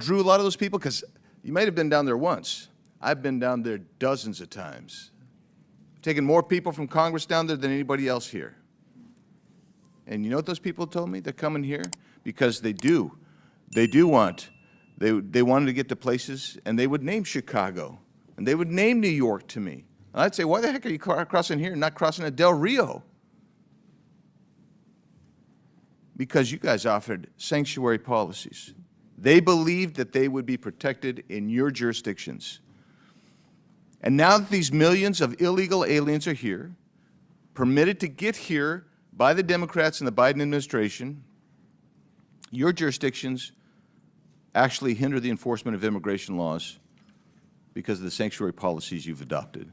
Drew a lot of those people because you might have been down there once. I've been down there dozens of times. I've taken more people from Congress down there than anybody else here. And you know what those people told me? They're coming here because they wanted to get to places, and they would name Chicago, and they would name New York to me. And I'd say, why the heck are you crossing here and not crossing at Del Rio? Because you guys offered sanctuary policies. They believed that they would be protected in your jurisdictions. And now that these millions of illegal aliens are here, permitted to get here by the Democrats and the Biden administration, your jurisdictions actually hinder the enforcement of immigration laws because of the sanctuary policies you've adopted.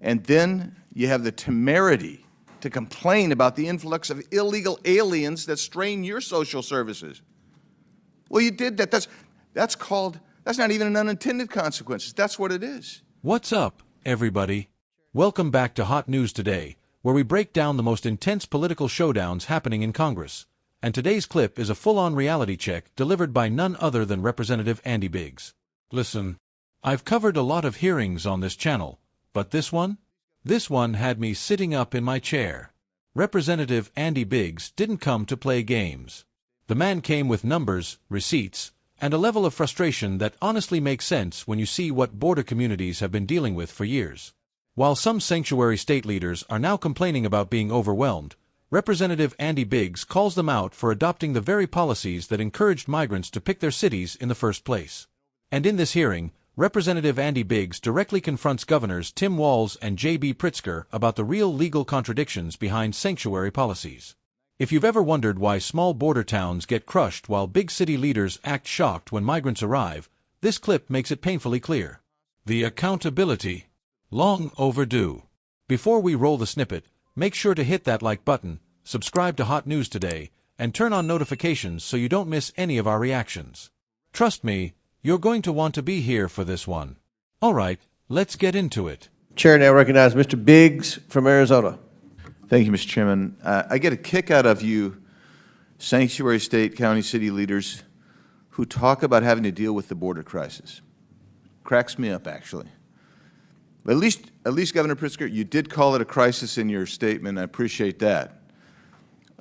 And then you have the temerity to complain about the influx of illegal aliens that strain your social services. Well, you did that. That's not even an unintended consequence. That's what it is. What's up, everybody? Welcome back to Hot News Today, where we break down the most intense political showdowns happening in Congress. And today's clip is a full-on reality check delivered by none other than Representative Andy Biggs. Listen, I've covered a lot of hearings on this channel, but this one had me sitting up in my chair. Representative Andy Biggs didn't come to play games. The man came with numbers, receipts, and a level of frustration that honestly makes sense when you see what border communities have been dealing with for years. While some sanctuary state leaders are now complaining about being overwhelmed, Representative Andy Biggs calls them out for adopting the very policies that encouraged migrants to pick their cities in the first place. And in this hearing, Representative Andy Biggs directly confronts Governors Tim Walz and J.B. Pritzker about the real legal contradictions behind sanctuary policies. If you've ever wondered why small border towns get crushed while big city leaders act shocked when migrants arrive, this clip makes it painfully clear. The accountability. Long overdue. Before we roll the snippet, make sure to hit that like button, subscribe to Hot News Today, and turn on notifications so you don't miss any of our reactions. Trust me, you're going to want to be here for this one. All right, let's get into it. Chair now recognizes Mr. Biggs from Arizona. Thank you, Mr. Chairman. I get a kick out of you sanctuary state, county, city leaders who talk about having to deal with the border crisis. Cracks me up, actually. But at least, Governor Pritzker, you did call it a crisis in your statement. I appreciate that.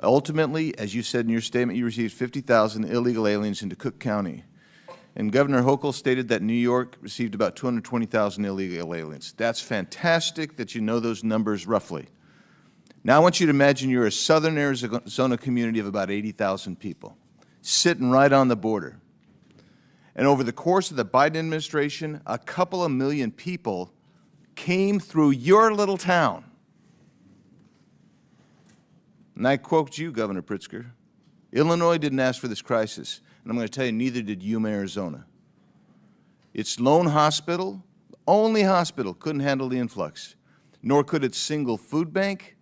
Ultimately, as you said in your statement, you received 50,000 illegal aliens into Cook County. And Governor Hochul stated that New York received about 220,000 illegal aliens. That's fantastic that you know those numbers roughly. Now I want you to imagine you're a southern Arizona community of about 80,000 people, sitting right on the border. And over the course of the Biden administration, a couple of million people came through your little town. And I quote you, Governor Pritzker, Illinois didn't ask for this crisis, and I'm going to tell you, neither did Yuma, Arizona. Its lone hospital, only hospital, couldn't handle the influx, nor could its single food bank,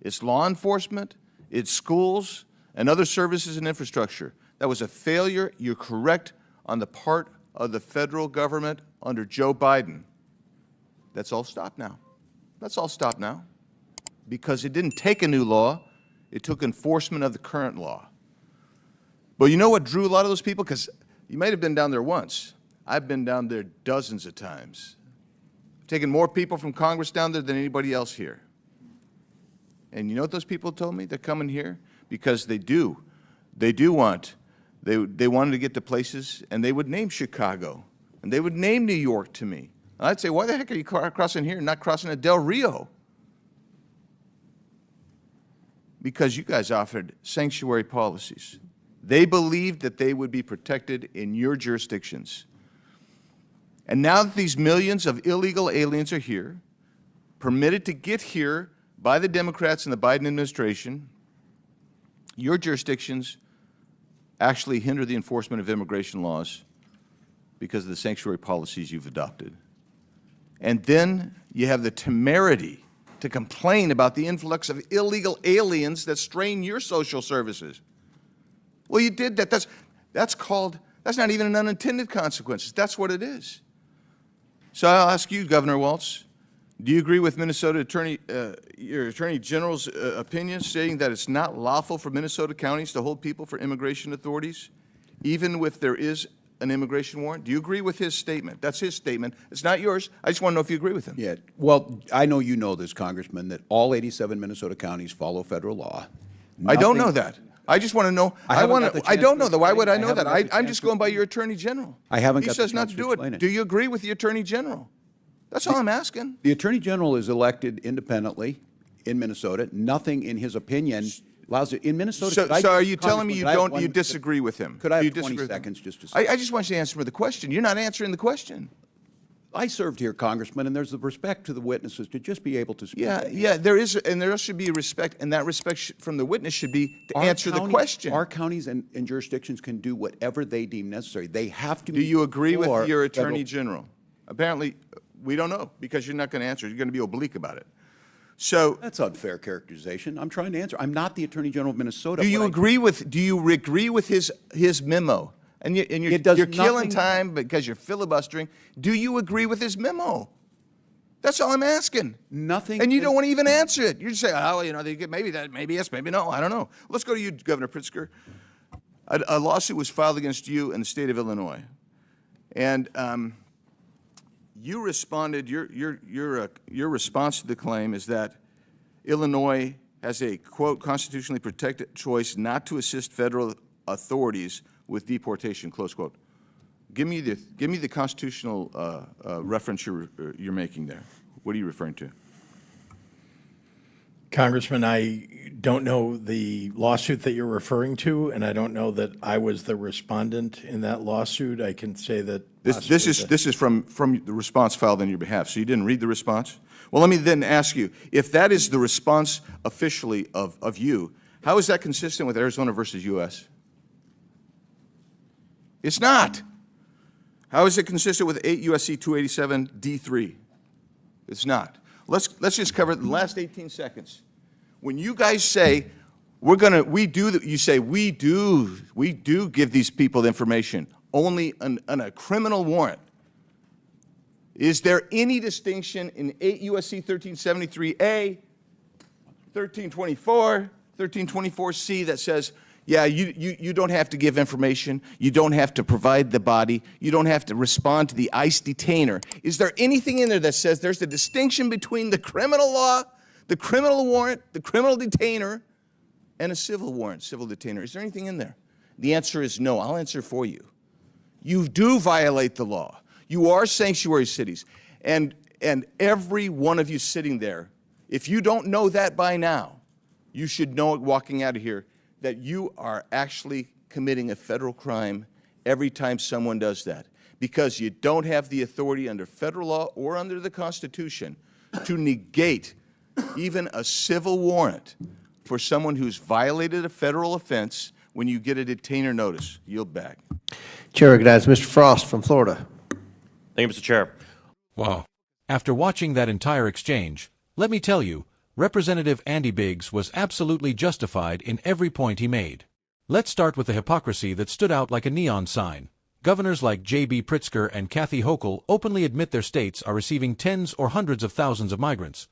its law enforcement, its schools, and other services and infrastructure. That was a failure, you're correct, on the part of the federal government under Joe Biden. That's all stopped now. That's all stopped now. Because it didn't take a new law, it took enforcement of the current law. But you know what drew a lot of those people? Because you might have been down there once. I've been down there dozens of times. I've taken more people from Congress down there than anybody else here. And you know what those people told me? They're coming here because they wanted to get to places, and they would name Chicago, and they would name New York to me. And I'd say, why the heck are you crossing here and not crossing at Del Rio? Because you guys offered sanctuary policies. They believed that they would be protected in your jurisdictions. And now that these millions of illegal aliens are here, permitted to get here by the Democrats and the Biden administration, your jurisdictions actually hinder the enforcement of immigration laws because of the sanctuary policies you've adopted. And then you have the temerity to complain about the influx of illegal aliens that strain your social services. Well, you did that. That's not even an unintended consequence. That's what it is. So I'll ask you, Governor Walz, do you agree with your Attorney General's opinion stating that it's not lawful for Minnesota counties to hold people for immigration authorities, even if there is an immigration warrant? Do you agree with his statement? That's his statement. It's not yours. I just want to know if you agree with him. Yeah, well, I know you know this, Congressman, that all 87 Minnesota counties follow federal law. I don't know that. I just want to know. I don't know that. Why would I know that? haven't got the I'm chance just to going by your Attorney General. I haven't He got the says not chance to to do explain it. it. Do you agree with the Attorney General? That's all I'm asking. The Attorney General is elected independently in Minnesota. Nothing in his opinion allows it. In Minnesota, So are you telling me Congressman, you disagree with him? Could I Do have you 20 disagree with him? seconds just to say? I just want you to answer me the question. You're not answering the question. I served here, Congressman, and there's the respect to the witnesses to just be able to speak. Yeah, there is, and there should be respect, and that respect from the witness should be to Our answer the question. Our counties and jurisdictions can do whatever they deem necessary. They have to. Do you agree with before your federal- Attorney General? Apparently, we don't know, because you're not going to answer. You're going to be oblique about it. So, That's unfair characterization. I'm trying to answer. I'm not the Attorney General of Minnesota. do you agree with his memo? And you're killing time because you're filibustering. Do you agree with his memo? That's all I'm asking. Nothing. And you don't want to even answer it. You just say, oh, you know, maybe yes, maybe no. I don't know. Let's go to you, Governor Pritzker. A lawsuit was filed against you in the state of Illinois, and you responded. Your response to the claim is that Illinois has a quote constitutionally protected choice not to assist federal authorities with deportation, close quote. Give me the constitutional reference you're making there. What are you referring to? Congressman, I don't know the lawsuit that you're referring to, and I don't know that I was the respondent in that lawsuit. I can say that This is from the response filed on your behalf. So you didn't read the response? Well, let me then ask you, if that is the response officially of you, how is that consistent with Arizona versus U.S.? It's not. How is it consistent with 8 U.S.C. 287 D3? It's not. Let's just cover it in the last 18 seconds. When you guys say we do give these people information only on a criminal warrant. Is there any distinction in 8 U.S.C. 1373A, 1324, 1324C that says, yeah, you don't have to give information, you don't have to provide the body, you don't have to respond to the ICE detainer? Is there anything in there that says there's a distinction between the criminal law, the criminal warrant, the criminal detainer, and a civil warrant, civil detainer? Is there anything in there? The answer is no. I'll answer for you. You do violate the law. You are sanctuary cities. And every one of you sitting there, if you don't know that by now, you should know it walking out of here, that you are actually committing a federal crime every time someone does that, because you don't have the authority under federal law or under the Constitution to negate even a civil warrant for someone who's violated a federal offense when you get a detainer notice. Yield back. Chair recognizes Mr. Frost from Florida. Thank you, Mr. Chair. Wow. After watching that entire exchange, let me tell you, Representative Andy Biggs was absolutely justified in every point he made. Let's start with the hypocrisy that stood out like a neon sign. Governors like J.B. Pritzker and Kathy Hochul openly admit their states are receiving tens or hundreds of thousands of migrants,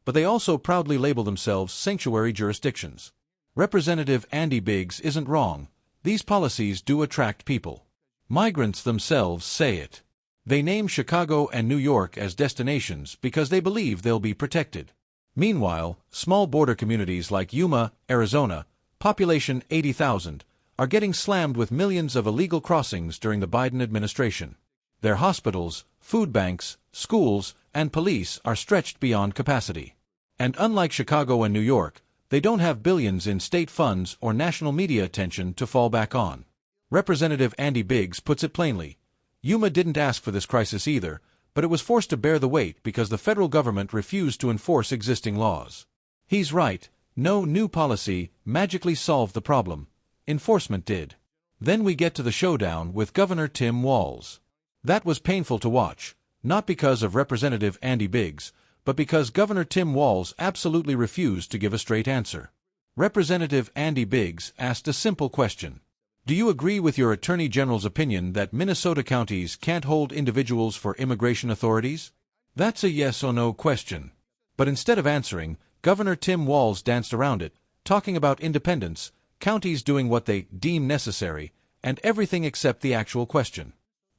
but they also proudly label themselves sanctuary jurisdictions. Representative Andy Biggs isn't wrong. These policies do attract people. Migrants themselves say it. They name Chicago and New York as destinations because they believe they'll be protected. Meanwhile, small border communities like Yuma, Arizona, population 80,000, are getting slammed with millions of illegal crossings during the Biden administration. Their hospitals, food banks, schools, and police are stretched beyond capacity. And unlike Chicago and New York, they don't have billions in state funds or national media attention to fall back on. Representative Andy Biggs puts it plainly. Yuma didn't ask for this crisis either, but it was forced to bear the weight because the federal government refused to enforce existing laws. He's right. No new policy magically solved the problem. Enforcement did. Then we get to the showdown with Governor Tim Walz. That was painful to watch, not because of Representative Andy Biggs, but because Governor Tim Walz absolutely refused to give a straight answer. Representative Andy Biggs asked a simple question. Do you agree with your Attorney General's opinion that Minnesota counties can't hold individuals for immigration authorities? That's a yes or no question. But instead of answering, Governor Tim Walz danced around it, talking about independence, counties doing what they deem necessary, and everything except the actual question.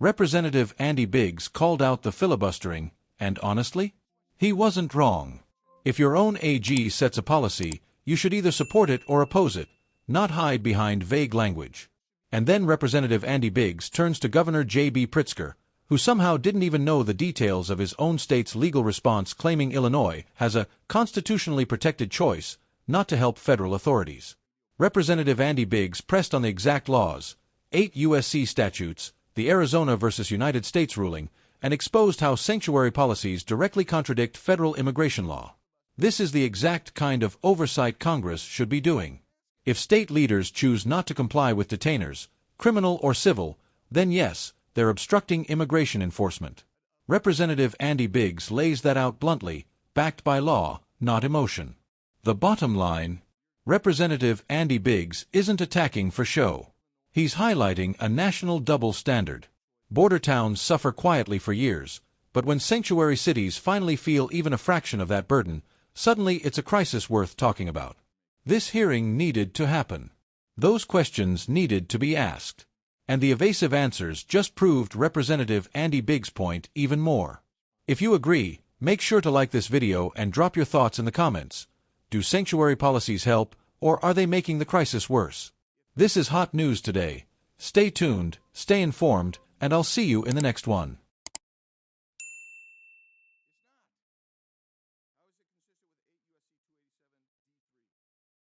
Representative Andy Biggs called out the filibustering, and honestly, he wasn't wrong. If your own AG sets a policy, you should either support it or oppose it, not hide behind vague language. And then Representative Andy Biggs turns to Governor J.B. Pritzker, who somehow didn't even know the details of his own state's legal response, claiming Illinois has a constitutionally protected choice not to help federal authorities. Representative Andy Biggs pressed on the exact laws, 8 U.S.C. statutes, the Arizona versus United States ruling, and exposed how sanctuary policies directly contradict federal immigration law. This is the exact kind of oversight Congress should be doing. If state leaders choose not to comply with detainers, criminal or civil, then yes, they're obstructing immigration enforcement. Representative Andy Biggs lays that out bluntly, backed by law, not emotion. The bottom line, Representative Andy Biggs isn't attacking for show. He's highlighting a national double standard. Border towns suffer quietly for years, but when sanctuary cities finally feel even a fraction of that burden, suddenly it's a crisis worth talking about. This hearing needed to happen. Those questions needed to be asked. And the evasive answers just proved Representative Andy Biggs' point even more. If you agree, make sure to like this video and drop your thoughts in the comments. Do sanctuary policies help, or are they making the crisis worse? This is Hot News Today. Stay tuned, stay informed, and I'll see you in the next one.